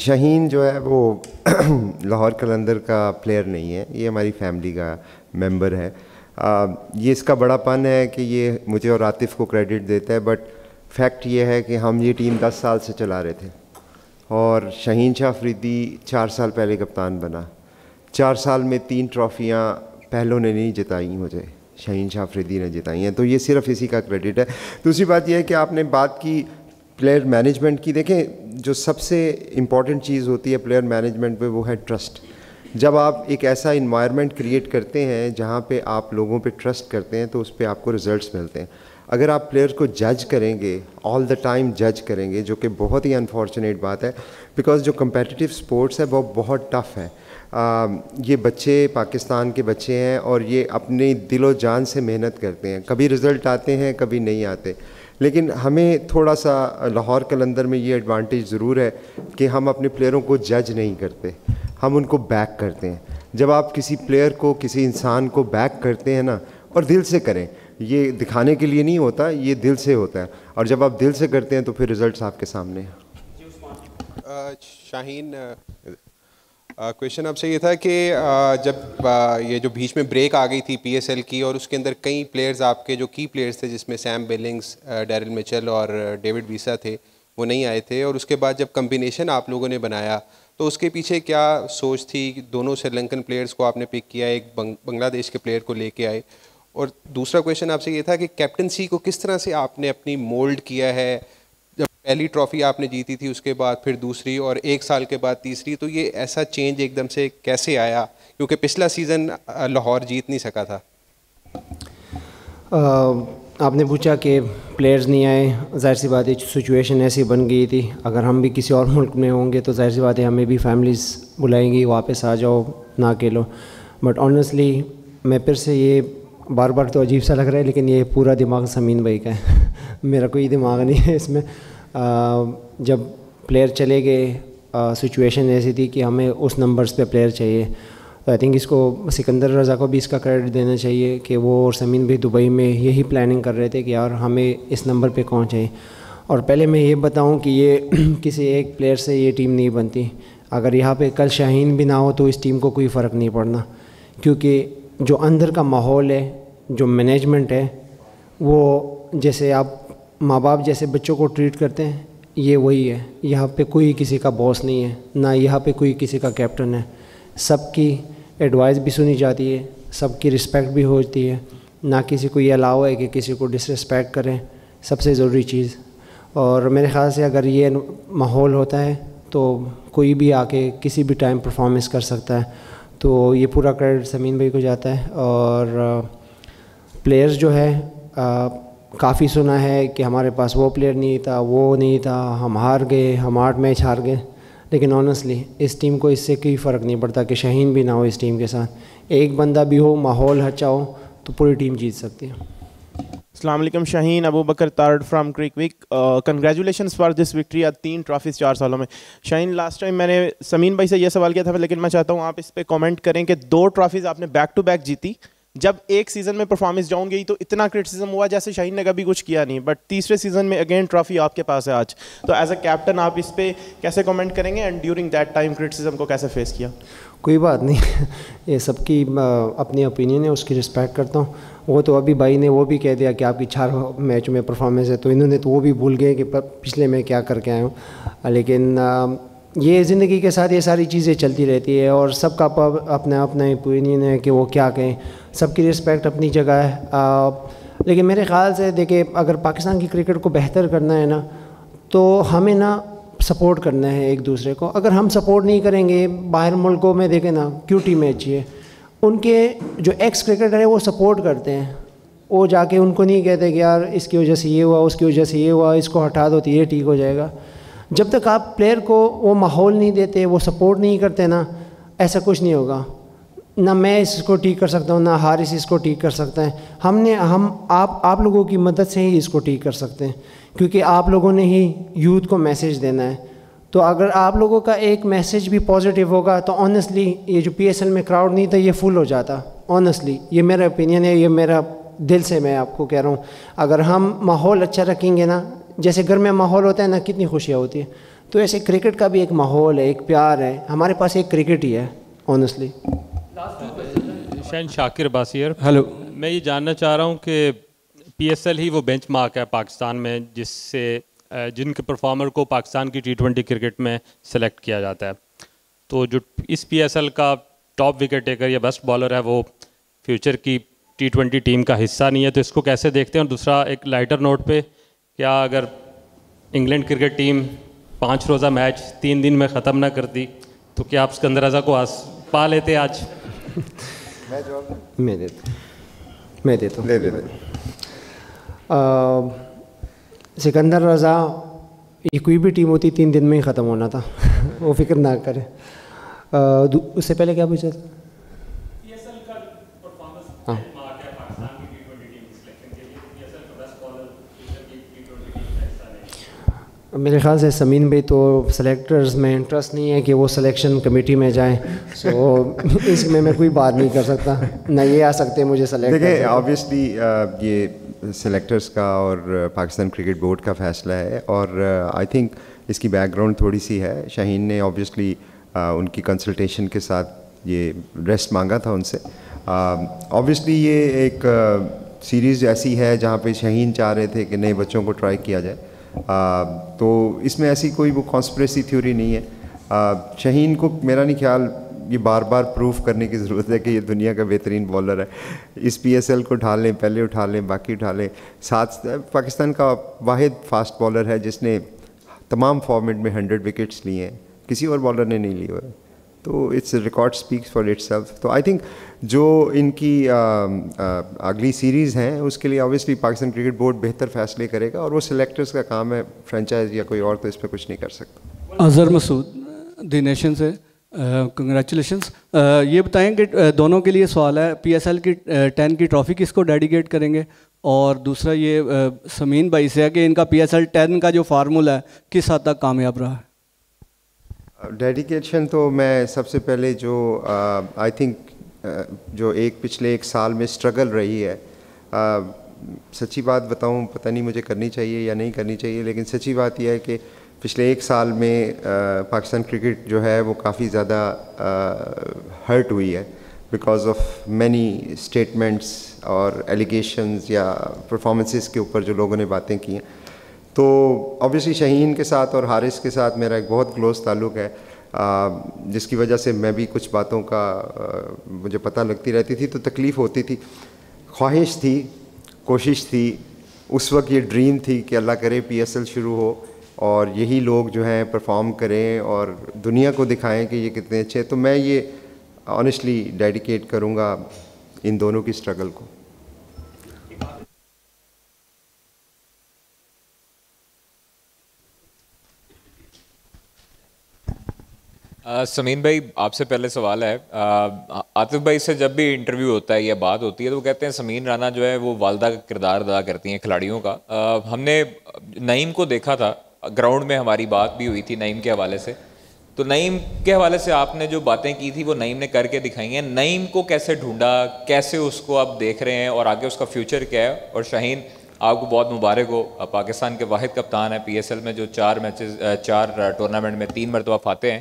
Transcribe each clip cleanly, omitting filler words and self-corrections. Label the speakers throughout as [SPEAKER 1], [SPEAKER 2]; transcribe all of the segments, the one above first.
[SPEAKER 1] شاہین جو ہے وہ لاہور قلندر کا پلیئر نہیں ہے, یہ ہماری فیملی کا ممبر ہے. یہ اس کا بڑا پن ہے کہ یہ مجھے اور عاطف کو کریڈٹ دیتا ہے, بٹ فیکٹ یہ ہے کہ ہم یہ ٹیم 10 سال سے چلا رہے تھے اور شاہین شاہ افریدی 4 سال پہلے کپتان بنا. 4 سال میں 3 ٹرافیاں پہلوں نے نہیں جتائیں, مجھے شاہین شاہ افریدی نے جتائی ہیں, تو یہ صرف اسی کا کریڈٹ ہے. دوسری بات یہ ہے کہ آپ نے بات کی پلیئر مینجمنٹ کی. دیکھیں جو سب سے امپورٹنٹ چیز ہوتی ہے پلیئر مینجمنٹ پہ وہ ہے ٹرسٹ. جب آپ ایک ایسا انوائرمنٹ کریٹ کرتے ہیں جہاں پہ آپ لوگوں پہ ٹرسٹ کرتے ہیں تو اس پہ آپ کو ریزلٹس ملتے ہیں. اگر آپ پلیئر کو جج کریں گے, آل دا ٹائم جج کریں گے, جو کہ بہت ہی انفارچونیٹ بات ہے, بیکاز جو کمپیٹیٹیو سپورٹس ہے وہ بہت ٹف ہے. یہ بچے پاکستان کے بچے ہیں اور یہ اپنی دل و جان سے محنت کرتے ہیں. کبھی رزلٹ آتے ہیں, کبھی نہیں آتے, لیکن ہمیں تھوڑا سا لاہور قلندر میں یہ ایڈوانٹیج ضرور ہے کہ ہم اپنے پلیئروں کو جج نہیں کرتے, ہم ان کو بیک کرتے ہیں. جب آپ کسی پلیئر کو, کسی انسان کو بیک کرتے ہیں نا, اور دل سے کریں, یہ دکھانے کے لیے نہیں ہوتا, یہ دل سے ہوتا ہے, اور جب آپ دل سے کرتے ہیں تو پھر رزلٹس آپ کے سامنے ہیں.
[SPEAKER 2] شاہین کویشچن آپ سے یہ تھا کہ جب یہ جو بیچ میں بریک آ گئی تھی پی ایس ایل کی, اور اس کے اندر کئی پلیئرز آپ کے جو کی پلیئرز تھے جس میں سیم بلنگز, ڈیرل میچل اور ڈیوڈ ویسا تھے, وہ نہیں آئے تھے, اور اس کے بعد جب کمبینیشن آپ لوگوں نے بنایا تو اس کے پیچھے کیا سوچ تھی؟ دونوں سری لنکن پلیئرز کو آپ نے پک کیا, ایک بنگلہ دیش کے پلیئر کو لے کے آئے. اور دوسرا کویشچن آپ سے یہ تھا کہ کیپٹنسی کو کس طرح سے آپ نے اپنی مولڈ کیا ہے؟ جب پہلی ٹرافی آپ نے جیتی تھی, اس کے بعد پھر دوسری, اور 1 سال کے بعد تیسری, تو یہ ایسا چینج ایک دم سے کیسے آیا؟ کیونکہ پچھلا سیزن لاہور جیت نہیں سکا تھا.
[SPEAKER 3] آپ نے پوچھا کہ پلیئرز نہیں آئے, ظاہر سی بات ہے سچویشن ایسی بن گئی تھی. اگر ہم بھی کسی اور ملک میں ہوں گے تو ظاہر سی بات ہے ہمیں بھی فیملیز بلائیں گی, واپس آ جاؤ, نہ کھیلو. بٹ آنیسٹلی میں پھر سے, یہ بار بار تو عجیب سا لگ رہا ہے لیکن یہ پورا دماغ سمین بھائی کا ہے, میرا کوئی دماغ نہیں ہے اس میں. جب پلیئر چلے گئے, سچویشن ایسی تھی کہ ہمیں اس نمبرز پہ پلیئر چاہیے. تو آئی تھنک اس کو سکندر رضا کو بھی اس کا کریڈٹ دینا چاہیے کہ وہ اور سمین بھی دبئی میں یہی پلاننگ کر رہے تھے کہ یار ہمیں اس نمبر پہ کون چاہیے. اور پہلے میں یہ بتاؤں کہ یہ کسی ایک پلیئر سے یہ ٹیم نہیں بنتی. اگر یہاں پہ کل شاہین بھی نہ ہو تو اس ٹیم کو کوئی فرق نہیں پڑنا, کیونکہ جو اندر کا ماحول ہے, جو مینجمنٹ ہے, وہ جیسے آپ ماں باپ جیسے بچوں کو ٹریٹ کرتے ہیں, یہ وہی ہے. یہاں پہ کوئی کسی کا باس نہیں ہے, نہ یہاں پہ کوئی کسی کا کیپٹن ہے. سب کی ایڈوائس بھی سنی جاتی ہے, سب کی رسپیکٹ بھی ہوتی ہے, نہ کسی کو یہ الاؤ ہے کہ کسی کو ڈس رسپیکٹ کریں, سب سے ضروری چیز. اور میرے خیال سے اگر یہ ماحول ہوتا ہے تو کوئی بھی آ کے کسی بھی ٹائم پرفارمنس کر سکتا ہے. تو یہ پورا کریڈٹ سمین بھائی کو جاتا ہے. اور پلیئرز جو ہے کافی سنا ہے کہ ہمارے پاس وہ پلیئر نہیں تھا, وہ نہیں تھا, ہم ہار گئے, ہم 8 میچ ہار گئے. لیکن آنیسٹلی اس ٹیم کو اس سے کوئی فرق نہیں پڑتا کہ شاہین بھی نہ ہو اس ٹیم کے ساتھ. ایک بندہ بھی ہو, ماحول اچھا ہو, تو پوری ٹیم جیت سکتی ہے.
[SPEAKER 4] السلام علیکم. Shaheen Abu Bakr Tarar from Cricwick. Congratulations for this victory. 3 trophies 4 سالوں میں. شاہین لاسٹ ٹائم میں نے سمین بھائی سے یہ سوال کیا تھا, لیکن میں چاہتا ہوں آپ اس پہ کامنٹ کریں کہ 2 ٹرافیز آپ نے بیک ٹو بیک جیتی. جب ایک سیزن میں پرفارمنس جاؤں گی تو اتنا کرٹیسزم ہوا جیسے شاہین نے کبھی کچھ کیا نہیں, بٹ تیسرے سیزن میں اگین ٹرافی آپ کے پاس ہے آج. تو ایز اے کیپٹن آپ اس پہ کیسے کامنٹ کریں گے, and during that time criticism کو کیسے فیس کیا؟
[SPEAKER 3] کوئی بات نہیں, یہ سب کی اپنی اوپینین ہے, اس کی رسپیکٹ کرتا ہوں. وہ تو ابھی بھائی نے وہ بھی کہہ دیا کہ آپ کی 4 میچ میں پرفارمنس ہے, تو انہوں نے تو وہ بھی بھول گئے کہ پچھلے میں کیا کر کے آئے ہوں. لیکن یہ زندگی کے ساتھ یہ ساری چیزیں چلتی رہتی ہے, اور سب کا اپنا اپنا اوپینین ہے کہ وہ کیا کہیں. سب کی رسپیکٹ اپنی جگہ ہے. لیکن میرے خیال سے دیکھیں, اگر پاکستان کی کرکٹ کو بہتر کرنا ہے نا, تو ہمیں نا سپورٹ کرنا ہے ایک دوسرے کو. اگر ہم سپورٹ نہیں کریں گے, باہر ملکوں میں دیکھیں نا QT میچ ہے, ان کے جو ایکس کرکٹر ہیں وہ سپورٹ کرتے ہیں, وہ جا کے ان کو نہیں کہتے کہ یار اس کی وجہ سے یہ ہوا, اس کی وجہ سے یہ ہوا, اس کو ہٹا دو تو یہ ٹھیک ہو جائے گا. جب تک آپ پلیئر کو وہ ماحول نہیں دیتے, وہ سپورٹ نہیں کرتے نا, ایسا کچھ نہیں ہوگا. نہ میں اس کو ٹھیک کر سکتا ہوں, نہ حارث اس کو ٹھیک کر سکتا ہے. آپ لوگوں کی مدد سے ہی اس کو ٹھیک کر سکتے ہیں, کیونکہ آپ لوگوں نے ہی یوتھ کو میسیج دینا ہے. تو اگر آپ لوگوں کا ایک میسیج بھی پازیٹیو ہوگا تو آنیسٹلی یہ جو PSL میں کراؤڈ نہیں تھا یہ فل ہو جاتا. آنیسٹلی یہ میرا اوپینین ہے, یہ میرا دل سے میں آپ کو کہہ رہا ہوں. اگر ہم ماحول اچھا رکھیں گے نا, جیسے گھر میں ماحول ہوتا ہے نا, کتنی خوشیاں ہوتی ہیں. تو ایسے کرکٹ کا بھی ایک ماحول ہے, ایک پیار ہے. ہمارے پاس ایک کرکٹ ہی ہے آنیسٹلی.
[SPEAKER 5] شاہین شاکر باسیر. ہلو, میں یہ جاننا چاہ رہا ہوں کہ پی ایس ایل ہی وہ بینچ مارک ہے پاکستان میں جس سے جن کے پرفارمر کو پاکستان کی T20 کرکٹ میں سلیکٹ کیا جاتا ہے. تو جو اس پی ایس ایل کا ٹاپ وکٹ ٹیکر یا بیسٹ بالر ہے وہ فیوچر کی T20 ٹیم کا حصہ نہیں ہے, تو اس کو کیسے دیکھتے ہیں؟ اور دوسرا ایک لائٹر نوٹ پہ, کیا اگر انگلینڈ کرکٹ ٹیم 5 روزہ میچ 3 دن میں ختم نہ کرتی تو کیا آپ سکندر رضا کو پا لیتے آج؟
[SPEAKER 3] میں دیتا ہوں. سکندر رضا یہ کوئی بھی ٹیم ہوتی 3 دن میں ہی ختم ہونا تھا, وہ فکر نہ کرے. اس سے پہلے کیا پوچھا تھا؟ ہاں, میرے خیال سے سمین بھائی تو سلیکٹرز میں انٹرسٹ نہیں ہے کہ وہ سلیکشن کمیٹی میں جائیں, سو اس میں کوئی بات نہیں کر سکتا, نہ یہ آ سکتے مجھے سلیکٹ.
[SPEAKER 1] دیکھیں آبویسلی یہ سلیکٹرز کا اور پاکستان کرکٹ بورڈ کا فیصلہ ہے, اور آئی تھنک اس کی بیک گراؤنڈ تھوڑی سی ہے. شاہین نے آبویسلی ان کی کنسلٹیشن کے ساتھ یہ ریسٹ مانگا تھا ان سے. آبویسلی یہ ایک سیریز ایسی ہے جہاں پہ شاہین چاہ رہے تھے کہ نئے بچوں کو ٹرائی کیا جائے, تو اس میں ایسی کوئی وہ کانسپریسی تھیوری نہیں ہے. شاہین کو میرا نہیں خیال یہ بار بار پروف کرنے کی ضرورت ہے کہ یہ دنیا کا بہترین بالر ہے. اس پی ایس ایل کو اٹھا لیں, پہلے اٹھا لیں, باقی اٹھا لیں. ساتھ پاکستان کا واحد فاسٹ بالر ہے جس نے تمام فارمیٹ میں 100 وکٹس لیے ہیں, کسی اور بالر نے نہیں لیے ہوئے. تو it's record speaks for itself. تو آئی تھنک جو ان کی اگلی سیریز ہیں اس کے لیے آبویسلی پاکستان کرکٹ بورڈ بہتر فیصلے کرے گا, اور وہ سلیکٹرز کا کام ہے, فرینچائز یا کوئی اور تو اس پہ کچھ نہیں کر سکتا.
[SPEAKER 6] اظہر مسعود دی نیشن سے, کنگریچولیشنس. یہ بتائیں کہ دونوں کے لیے سوال ہے, پی ایس ایل کی 10 کی ٹرافی کس کو ڈیڈیکیٹ کریں گے؟ اور دوسرا یہ سمین بھائی سے ہے کہ ان کا پی ایس ایل 10 کا جو فارمولا ہے کس حد تک کامیاب رہا ہے؟
[SPEAKER 1] ڈیڈیکیشن تو میں سب سے پہلے جو آئی تھنک جو پچھلے ایک سال میں اسٹرگل رہی ہے, سچی بات بتاؤں پتہ نہیں مجھے کرنی چاہیے یا نہیں کرنی چاہیے, لیکن سچی بات یہ ہے کہ پچھلے ایک سال میں پاکستان کرکٹ جو ہے وہ کافی زیادہ ہرٹ ہوئی ہے بیکاز آف مینی اسٹیٹمنٹس اور ایلیگیشنز یا پرفارمنسز کے اوپر جو لوگوں نے باتیں کی ہیں. تو آبویسلی شاہین کے ساتھ اور حارث کے ساتھ میرا ایک بہت کلوز تعلق ہے, جس کی وجہ سے میں بھی کچھ باتوں کا مجھے پتہ لگتی رہتی تھی, تو تکلیف ہوتی تھی. خواہش تھی, کوشش تھی, اس وقت یہ ڈریم تھی کہ اللہ کرے پی ایس ایل شروع ہو اور یہی لوگ جو ہیں پرفارم کریں اور دنیا کو دکھائیں کہ یہ کتنے اچھے. تو میں یہ آنیسٹلی ڈیڈیکیٹ کروں گا ان دونوں کی اسٹرگل کو.
[SPEAKER 7] سمین بھائی آپ سے پہلے سوال ہے, عاطف بھائی سے جب بھی انٹرویو ہوتا ہے یا بات ہوتی ہے تو وہ کہتے ہیں سمین رانا جو ہے وہ والدہ کا کردار ادا کرتی ہیں کھلاڑیوں کا. ہم نے نعیم کو دیکھا تھا, گراؤنڈ میں ہماری بات بھی ہوئی تھی نعیم کے حوالے سے, تو نعیم کے حوالے سے آپ نے جو باتیں کی تھی وہ نعیم نے کر کے دکھائی ہیں. نعیم کو کیسے ڈھونڈا, کیسے اس کو آپ دیکھ رہے ہیں اور آگے اس کا فیوچر کیا ہے؟ اور شاہین آپ کو بہت مبارک ہو, پاکستان کے واحد کپتان ہیں پی ایس ایل میں جو 4 ٹورنامنٹ میں 3 مرتبہ فاتح ہیں.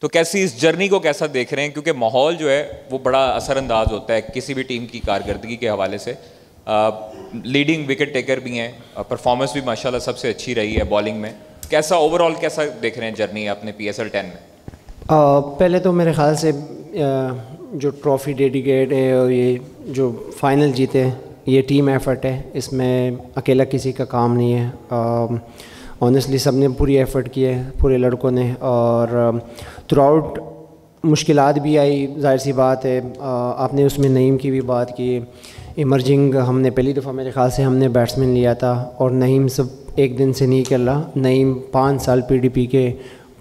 [SPEAKER 7] تو کیسی اس جرنی کو کیسا دیکھ رہے ہیں, کیونکہ ماحول جو ہے وہ بڑا اثر انداز ہوتا ہے کسی بھی ٹیم کی کارکردگی کے حوالے سے. لیڈنگ وکٹ ٹیکر بھی ہیں, پرفارمنس بھی ماشاءاللہ سب سے اچھی رہی ہے بالنگ میں. کیسا اوور آل کیسا دیکھ رہے ہیں جرنی اپنے پی ایس ایل 10 میں؟
[SPEAKER 3] پہلے تو میرے خیال سے جو ٹرافی ڈیڈیکیٹ ہے اور یہ جو فائنل جیتے یہ ٹیم ایفرٹ ہے, اس میں اکیلا کسی کا کام نہیں ہے. آنیسٹلی سب نے پوری ایفرٹ کی ہے, پورے لڑکوں نے, اور تھرو آؤٹ مشکلات بھی آئی, ظاہر سی بات ہے. آپ نے اس میں نعیم کی بھی بات کی, ایمرجنگ ہم نے پہلی دفعہ میرے خیال سے ہم نے بیٹسمین لیا تھا, اور نعیم سب ایک دن سے نہیں کر رہا. نعیم 5 سال پی ڈی پی کے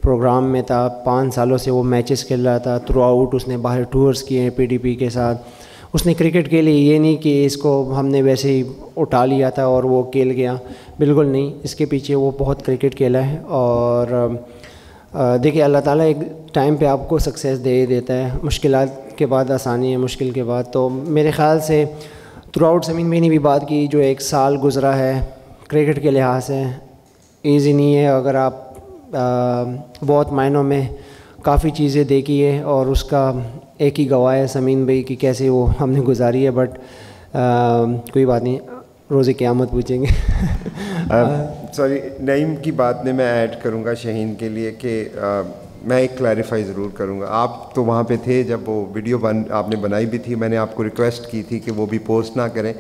[SPEAKER 3] پروگرام میں تھا, 5 سالوں سے وہ میچز کھیل رہا تھا. تھرو آؤٹ اس نے باہر ٹورز کیے ہیں پی ڈی پی کے ساتھ. اس نے کرکٹ کے لیے یہ نہیں کہ اس کو ہم نے ویسے ہی اٹھا لیا تھا اور وہ کھیل گیا, بالکل نہیں. اس کے پیچھے وہ بہت کرکٹ کھیلا ہے, اور دیکھیے اللہ تعالیٰ ایک ٹائم پہ آپ کو سکسیس دے ہی دیتا ہے. مشکلات کے بعد آسانی ہے, مشکل کے بعد. تو میرے خیال سے تھرو آؤٹ سمین میں نے بھی بات کی, جو ایک سال گزرا ہے کرکٹ کے لحاظ سے ایزی نہیں ہے. اگر آپ بہت معنوں میں کافی چیزیں دیکھی ہے اور اس کا ایک ہی گواہ ہے سمین بھائی کی کیسے وہ ہم نے گزاری ہے. بٹ کوئی بات نہیں, روز قیامت پوچھیں گے.
[SPEAKER 1] سوری, نعیم کی بات میں ایڈ کروں گا شہین کے لیے کہ میں ایک کلیریفائی ضرور کروں گا. آپ تو وہاں پہ تھے جب وہ ویڈیو آپ نے بنائی بھی تھی. میں نے آپ کو ریکویسٹ کی تھی کہ وہ بھی پوسٹ نہ کریں,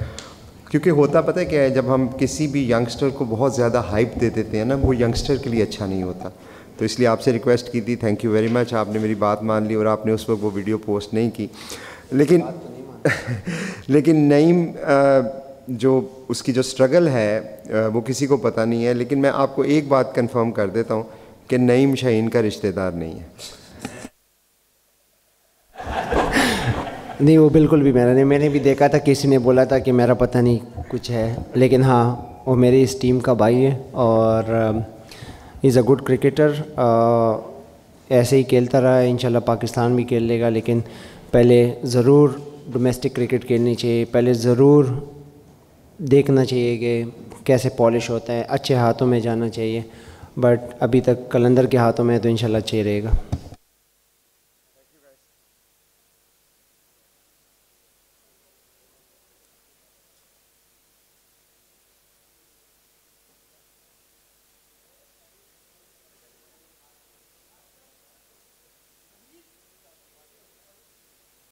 [SPEAKER 1] کیونکہ ہوتا پتہ ہے کیا ہے, جب ہم کسی بھی ینگسٹر کو بہت زیادہ ہائپ دے دیتے ہیں نا, وہ ینگسٹر کے لیے اچھا نہیں ہوتا. تو اس لیے آپ سے ریکویسٹ کی تھی. تھینک یو ویری مچ, آپ نے میری بات مان لی اور آپ نے اس وقت وہ ویڈیو پوسٹ نہیں کی. لیکن نعیم جو اس کی جو اسٹرگل ہے وہ کسی کو پتہ نہیں ہے. لیکن میں آپ کو ایک بات کنفرم کر دیتا ہوں کہ نعیم شہین کا رشتہ دار نہیں ہے.
[SPEAKER 3] نہیں, وہ بالکل بھی میرا نہیں. میں نے بھی دیکھا تھا کسی نے بولا تھا کہ میرا پتہ نہیں کچھ ہے, لیکن ہاں وہ میری اس ٹیم کا بھائی ہے اور از اے گڈ کرکٹر. ایسے ہی کھیلتا رہا ہے, انشاءاللہ پاکستان بھی کھیل لے گا. لیکن پہلے ضرور ڈومیسٹک کرکٹ کھیلنی چاہیے, پہلے ضرور دیکھنا چاہیے کہ کیسے پالش ہوتا ہے, اچھے ہاتھوں میں جانا چاہیے. بٹ ابھی تک قلندر کے ہاتھوں میں ہے تو انشاءاللہ اچھے ہی رہے گا.